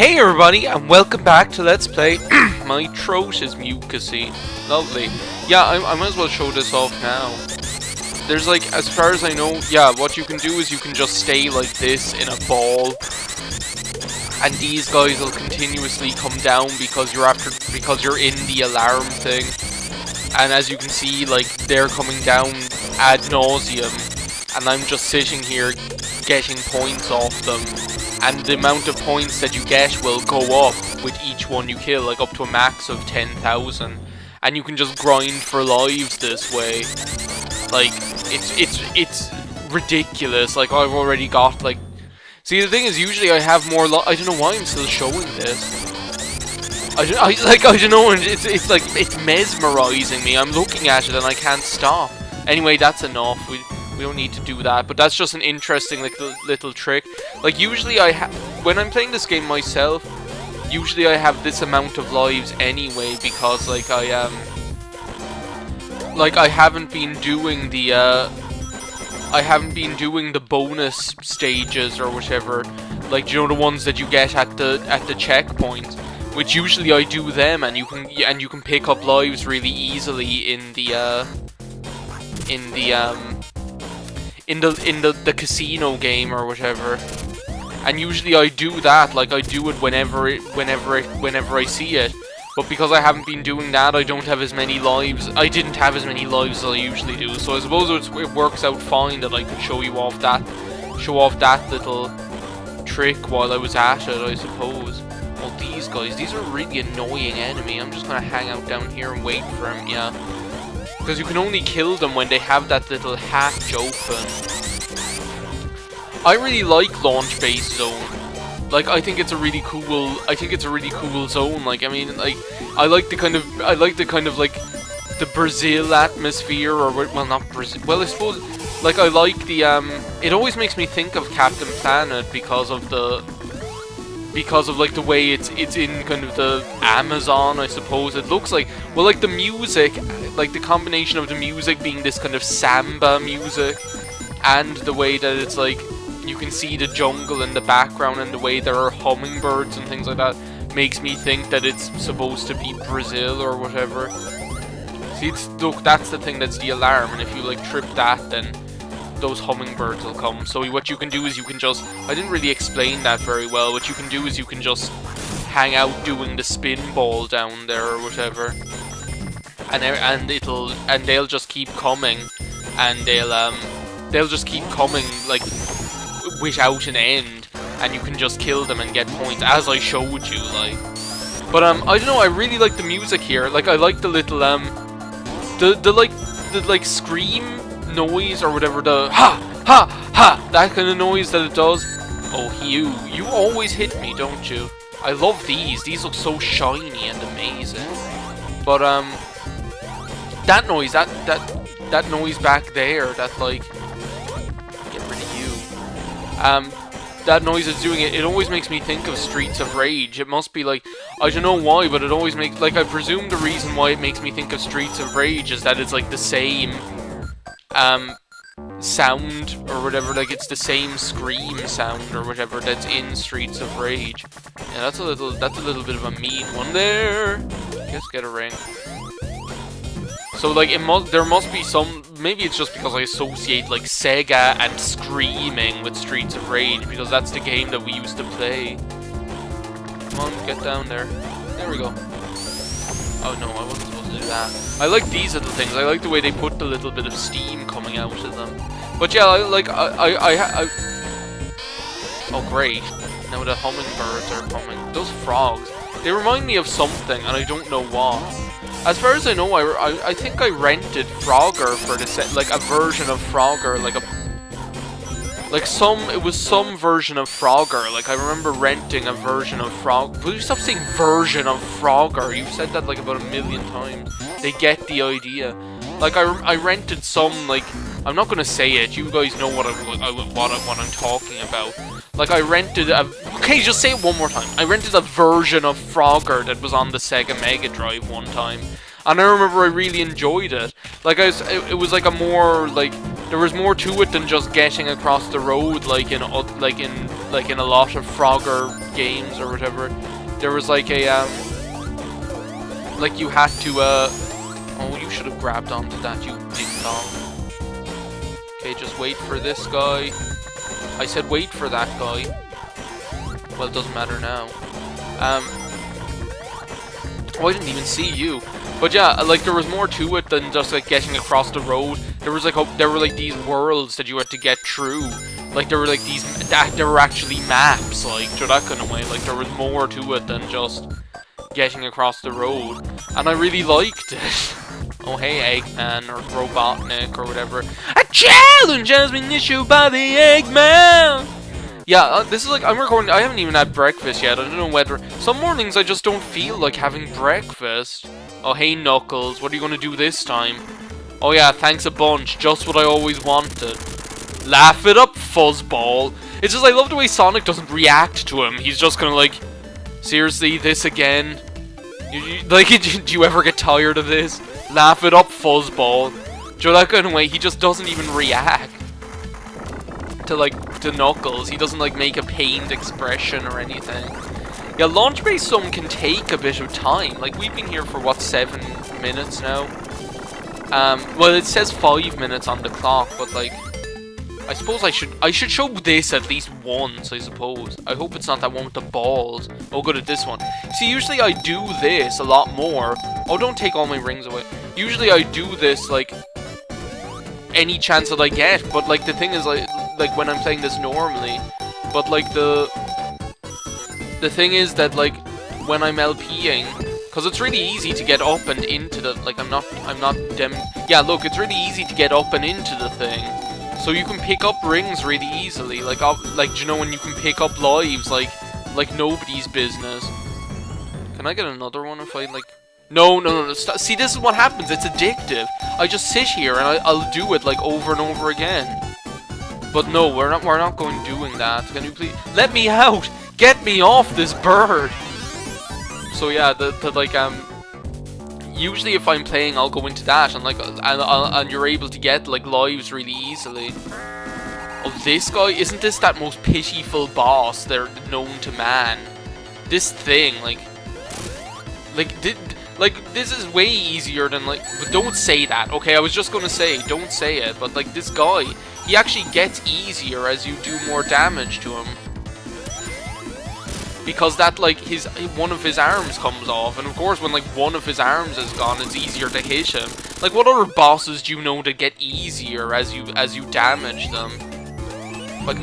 Hey everybody, and welcome back to Let's Play. My throat is mucusy. Lovely. Yeah, I might as well show this off now. There's like, as far as I know, yeah, what you can do is you can just stay like this in a ball. And these guys will continuously come down because you're in the alarm thing. And as you can see, like, they're coming down ad nauseum. And I'm just sitting here getting points off them. And the amount of points that you get will go up with each one you kill, like up to a max of 10,000. And you can just grind for lives this way. Like, it's ridiculous. Like, I've already got, like... See, the thing is, usually I have more I don't know why I'm still showing this. I don't know, it's like, it's mesmerizing me. I'm looking at it and I can't stop. Anyway, that's enough. We don't need to do that, but that's just an interesting little trick. Like, usually when I'm playing this game myself, usually I have this amount of lives anyway, because like I haven't been doing the bonus stages or whatever, like, you know, the ones that you get at the checkpoints, which usually I do them, and you can pick up lives really easily in the casino game or whatever. And usually I do that, like, I do it whenever I see it. But because I haven't been doing that, I don't have as many lives. I didn't have as many lives as I usually do. So I suppose it works out fine that I could show off that little trick while I was at it, I suppose. Well, these guys, these are a really annoying enemy. I'm just gonna hang out down here and wait for him, yeah. Because you can only kill them when they have that little hatch open. I really like Launch Base Zone. Like, I think it's a really cool zone. Like, I mean, like, I like the kind of like the Brazil atmosphere, or well, not Brazil. Well, I suppose, like, I like the it always makes me think of Captain Planet because of like the way it's in kind of the Amazon, I suppose. It looks like, well, like the music, like the combination of the music being this kind of samba music, and the way that it's like you can see the jungle in the background, and the way there are hummingbirds and things like that makes me think that it's supposed to be Brazil or whatever. See, look, that's the thing, that's the alarm, and if you like trip that, then those hummingbirds will come. So what you can do is you can just... I didn't really explain that very well. What you can do is you can just hang out doing the spin ball down there or whatever, and they'll just keep coming, and they'll just keep coming, like, without an end, and you can just kill them and get points, as I showed you, like. But I don't know, I really like the music here. Like, I like the little the scream noise or whatever, the ha, that kind of noise that it does. Oh, you always hit me, don't you? I love these look so shiny and amazing. But that noise, that noise back there, that, like, get rid of you, that noise is doing it always makes me think of Streets of Rage. It must be, like, I don't know why, but it always makes, like, I presume the reason why it makes me think of Streets of Rage is that it's like the same sound or whatever, like it's the same scream sound or whatever that's in Streets of Rage. Yeah, that's a little bit of a mean one there. Just get a ring. So, like, there must be some, maybe it's just because I associate, like, SEGA and screaming with Streets of Rage, because that's the game that we used to play. Come on, get down there. There we go. Oh no, I wasn't supposed to do that. I like these little things. I like the way they put the little bit of steam coming out of them. But yeah, oh great. Now the hummingbirds are coming. Those frogs, they remind me of something, and I don't know what. As far as I know, I think I rented Frogger for the set, like a version of Frogger, it was some version of Frogger. Like, I remember renting a version of Frog. Will you stop saying version of Frogger? You've said that like about 1,000,000 times. They get the idea. Like, I rented some, like, I'm not gonna say it. You guys know what I'm talking about. Like, I rented a... Okay, just say it one more time. I rented a version of Frogger that was on the Sega Mega Drive one time, and I remember I really enjoyed it. Like, it was like a more, like, there was more to it than just getting across the road, like in a lot of Frogger games or whatever. There was like a like you had to oh, you should have grabbed onto that, you ding dong. Okay, just wait for this guy. I said wait for that guy. Well, it doesn't matter now. Oh, I didn't even see you. But yeah, like there was more to it than just like getting across the road. There was like there were like these worlds that you had to get through. Like there were like these there were actually maps, like so that kind of way. Like there was more to it than just getting across the road, and I really liked it. Oh hey, Eggman or Robotnik or whatever. A challenge has been issued by the Eggman. Yeah, this is like, I'm recording, I haven't even had breakfast yet. I don't know whether, some mornings I just don't feel like having breakfast. Oh, hey Knuckles, what are you gonna do this time? Oh yeah, thanks a bunch, just what I always wanted. Laugh it up, fuzzball. It's just, I love the way Sonic doesn't react to him. He's just kind of like, seriously, this again? Like, do you ever get tired of this? Laugh it up, fuzzball. Joe, that kind of way, he just doesn't even react to Knuckles. He doesn't like make a pained expression or anything. Yeah, launch base some can take a bit of time. Like we've been here for what, 7 minutes now? Well, it says 5 minutes on the clock, but like I suppose I should show this at least once, I suppose. I hope it's not that one with the balls. Oh, good at this one. See, usually I do this a lot more. Oh, don't take all my rings away. Usually I do this like any chance that I get, but like the thing is like when I'm playing this normally, but like the thing is that like when I'm LPing, because it's really easy to get up and into the, like yeah, look, it's really easy to get up and into the thing, so you can pick up rings really easily, like you know, when you can pick up lives like nobody's business. Can I get another one if I like? No, see, this is what happens, it's addictive. I just sit here and I'll do it like over and over again. But no, we're not going doing that. Can you please let me out? Get me off this bird. So yeah, usually if I'm playing, I'll go into that and like and you're able to get like lives really easily. Oh, this guy, isn't this that most pitiful boss they're known to man? This thing, like this is way easier than like, but don't say that, okay? I was just gonna say, don't say it, but like this guy, he actually gets easier as you do more damage to him. Because that, like, one of his arms comes off, and of course when like one of his arms is gone, it's easier to hit him. Like, what other bosses do you know that get easier as you damage them? Like,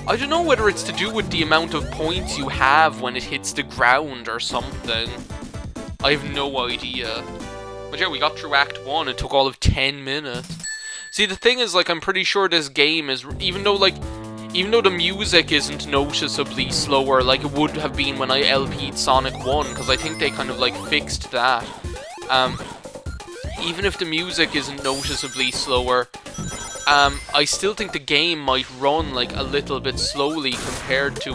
I don't know whether it's to do with the amount of points you have when it hits the ground or something. I have no idea. But yeah, we got through Act 1. It took all of 10 minutes. See, the thing is, like, I'm pretty sure this game is, even though the music isn't noticeably slower like it would have been when I LP'd Sonic 1, because I think they kind of, like, fixed that. Even if the music isn't noticeably slower, I still think the game might run, like, a little bit slowly compared to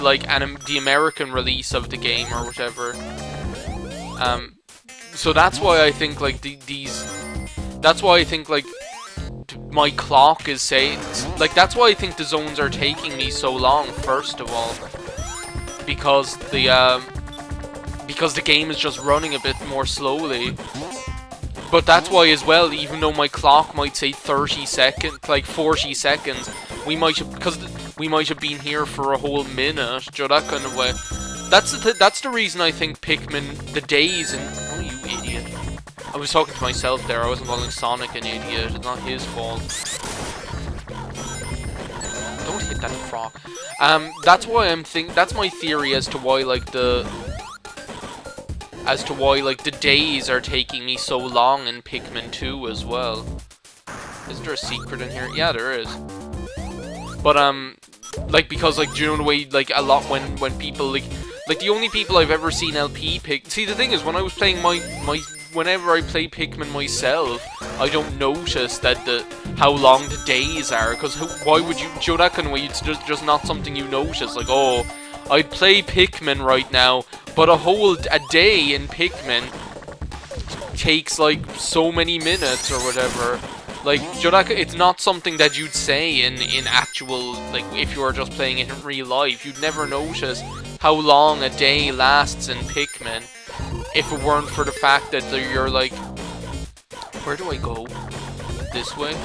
like the American release of the game or whatever. So that's why I think like that's why I think like my clock is saying, like, that's why I think the zones are taking me so long, first of all, because the game is just running a bit more slowly. But that's why as well, even though my clock might say 30 seconds, like 40 seconds, we might have been here for a whole minute, Joe, that kind of way. That's the reason I think Pikmin, the days and... Oh, you idiot. I was talking to myself there, I wasn't calling Sonic an idiot, it's not his fault. Don't hit that frog. That's why that's my theory as to why, like, the days are taking me so long in Pikmin 2 as well. Is there a secret in here? Yeah, there is. But, like, because, like, do you know the way, like, a lot when people, like, the only people I've ever seen LP pick... See, the thing is, when I was playing whenever I play Pikmin myself, I don't notice that how long the days are, because why would you... Joe, that kind of way, it's just not something you notice, like, oh, I'd play Pikmin right now, but a day in Pikmin, takes like so many minutes or whatever. Like, it's not something that you'd say in actual, like, if you were just playing it in real life. You'd never notice how long a day lasts in Pikmin if it weren't for the fact that you're like, where do I go? This way?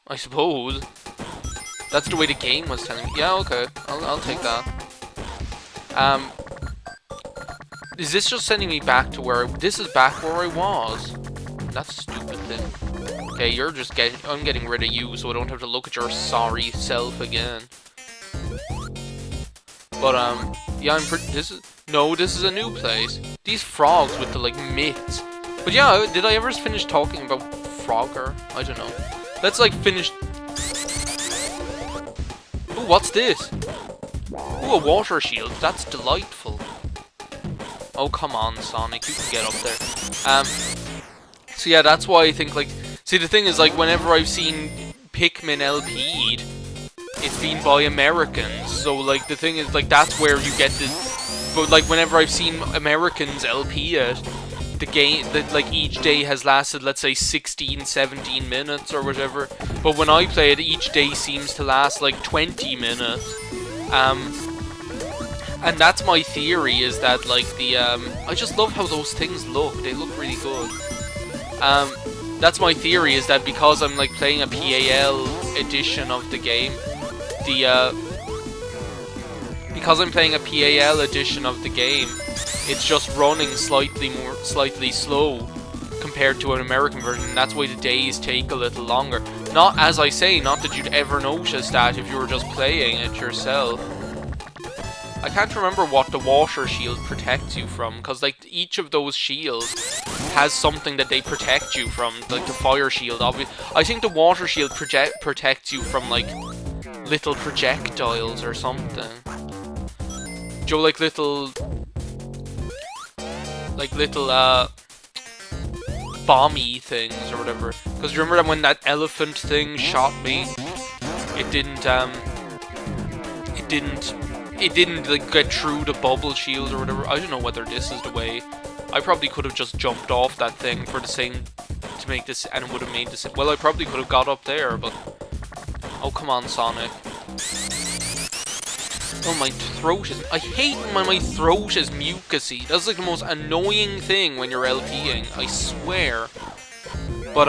I suppose. That's the way the game was telling me. Yeah, okay. I'll take that. Is this just sending me back to where... This is back where I was. That's a stupid thing. Okay, you're just getting... I'm getting rid of you so I don't have to look at your sorry self again. But, yeah, I'm pretty... This is... No, this is a new place. These frogs with the, like, mitts. But yeah, did I ever finish talking about Frogger? I don't know. Let's, like, finish... Ooh, what's this? Ooh, a water shield. That's delightful. Oh, come on, Sonic. You can get up there. So yeah, that's why I think, like... See, the thing is, like, whenever I've seen Pikmin LP'd, it's been by Americans. So, like, the thing is, like, that's where you get this... But, like, whenever I've seen Americans LP it, the game, like, each day has lasted, let's say, 16, 17 minutes or whatever. But when I play it, each day seems to last, like, 20 minutes. And that's my theory, is that, like, the, I just love how those things look. They look really good. That's my theory, is that because I'm, like, playing a PAL edition of the game, because I'm playing a PAL edition of the game, it's just running slightly slow compared to an American version, and that's why the days take a little longer. Not, as I say, not that you'd ever notice that if you were just playing it yourself. I can't remember what the water shield protects you from, because, like, each of those shields has something that they protect you from, like the fire shield, obviously. I think the water shield protects you from, like, little projectiles or something. Joe, like little, bomby things or whatever. Because remember that when that elephant thing shot me, it didn't like get through the bubble shield or whatever. I don't know whether this is the way. I probably could have just jumped off that thing for the same, to make this, and it would have made this. Well, I probably could have got up there, but oh, come on, Sonic. Oh, my throat is... I hate when my throat is mucusy. That's like the most annoying thing when you're LPing, I swear. But,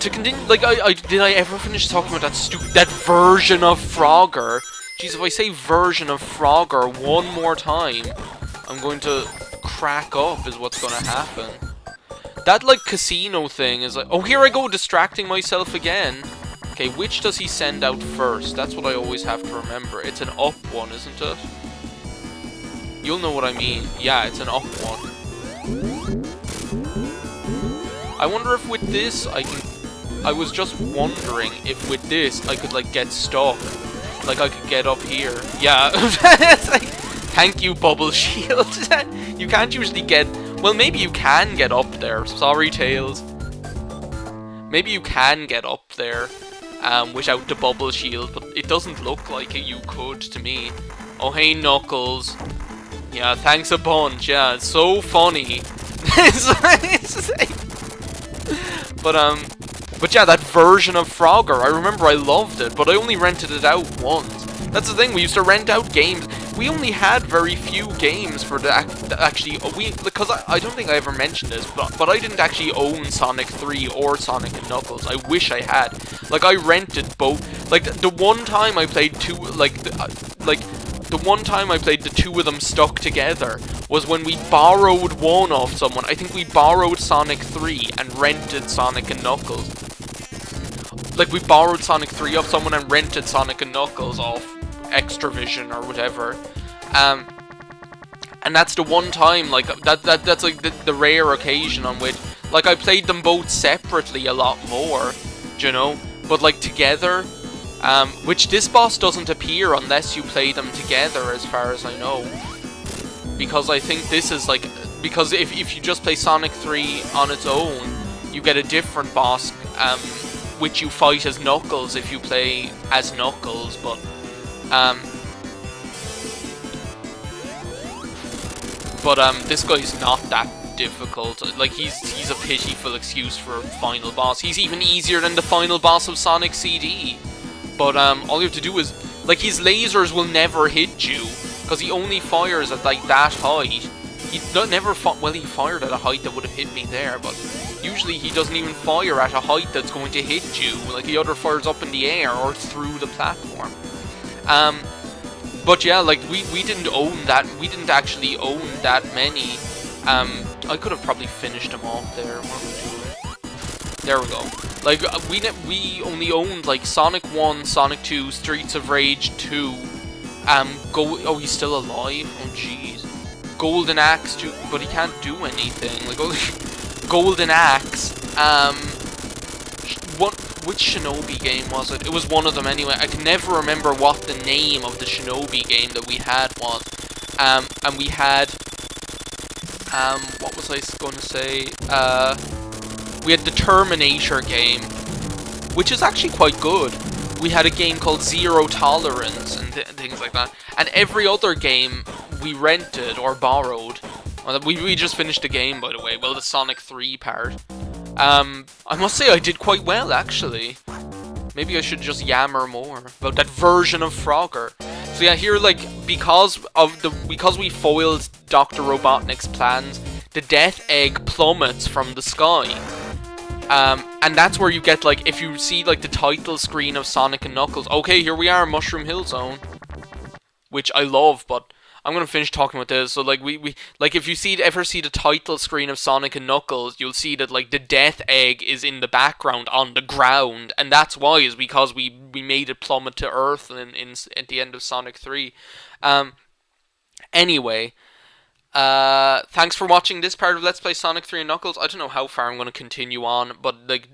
to continue, like, did I ever finish talking about that version of Frogger? Jeez, if I say version of Frogger one more time, I'm going to crack up, is what's going to happen. That, like, casino thing is like... Oh, here I go, distracting myself again. Okay, which does he send out first? That's what I always have to remember. It's an up one, isn't it? You'll know what I mean. Yeah, it's an up one. I wonder if with this I can... I was just wondering if with this I could, like, get stuck. Like, I could get up here. Yeah. It's like, thank you, Bubble Shield. You can't usually get... Well, maybe you can get up there. Sorry, Tails. Maybe you can get up there. Without the bubble shield, but it doesn't look like you could to me. Oh, hey, Knuckles. Yeah, thanks a bunch. Yeah, it's so funny. But yeah, that version of Frogger, I remember I loved it, but I only rented it out once. That's the thing, we used to rent out games. We only had very few games for the actually, because I don't think I ever mentioned this, but I didn't actually own Sonic 3 or Sonic and Knuckles. I wish I had. Like, I rented both. Like, the one time I played two, the one time I played the two of them stuck together was when we borrowed one off someone. I think we borrowed Sonic 3 and rented Sonic and Knuckles. Like, we borrowed Sonic 3 off someone and rented Sonic and Knuckles off Extravision or whatever. And that's the one time, like, that's like the rare occasion on which, like, I played them both separately a lot more, do you know? But, like, together, which this boss doesn't appear unless you play them together, as far as I know. Because I think this is, like, because if you just play Sonic 3 on its own, you get a different boss, which you fight as Knuckles if you play as Knuckles, but, But this guy's not that difficult. Like, he's a pitiful excuse for final boss. He's even easier than the final boss of Sonic CD. But all you have to do is, like, his lasers will never hit you because he only fires at like that height. He never well, he fired at a height that would have hit me there, but usually he doesn't even fire at a height that's going to hit you. Like, he either fires up in the air or through the platform. But yeah, like, we didn't own that. We didn't actually own that many. I could have probably finished them off there. What am I doing? There we go. Like, we only owned like Sonic 1, Sonic 2, Streets of Rage 2. Oh, he's still alive. Oh, jeez. Golden Axe 2, but he can't do anything. Like, Golden Axe. Which Shinobi game was it? It was one of them anyway. I can never remember what the name of the Shinobi game that we had was. And we had, what was I going to say? We had the Terminator game, which is actually quite good. We had a game called Zero Tolerance and things like that. And every other game we rented or borrowed. Well, we just finished the game, by the way. Well, the Sonic 3 part. I must say I did quite well, actually. Maybe I should just yammer more about that version of Frogger. So yeah, here, like, because we foiled Dr. Robotnik's plans, the Death Egg plummets from the sky. And that's where you get, like, if you see, like, the title screen of Sonic and Knuckles. Okay, here we are, Mushroom Hill Zone. Which I love, but I'm gonna finish talking about this. So, like, we like, if you ever see the title screen of Sonic and Knuckles, you'll see that, like, the Death Egg is in the background on the ground, and that's why, is because we made it plummet to Earth at the end of Sonic 3. Anyway, thanks for watching this part of Let's Play Sonic 3 and Knuckles. I don't know how far I'm gonna continue on, but, like,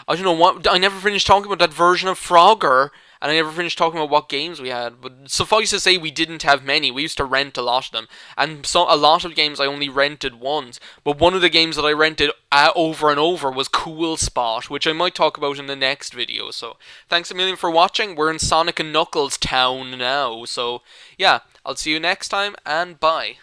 I don't know what. I never finished talking about that version of Frogger. And I never finished talking about what games we had. But suffice to say, we didn't have many. We used to rent a lot of them. And so a lot of games I only rented once. But one of the games that I rented over and over was Cool Spot, which I might talk about in the next video. So thanks a million for watching. We're in Sonic and Knuckles town now. So yeah, I'll see you next time, and bye.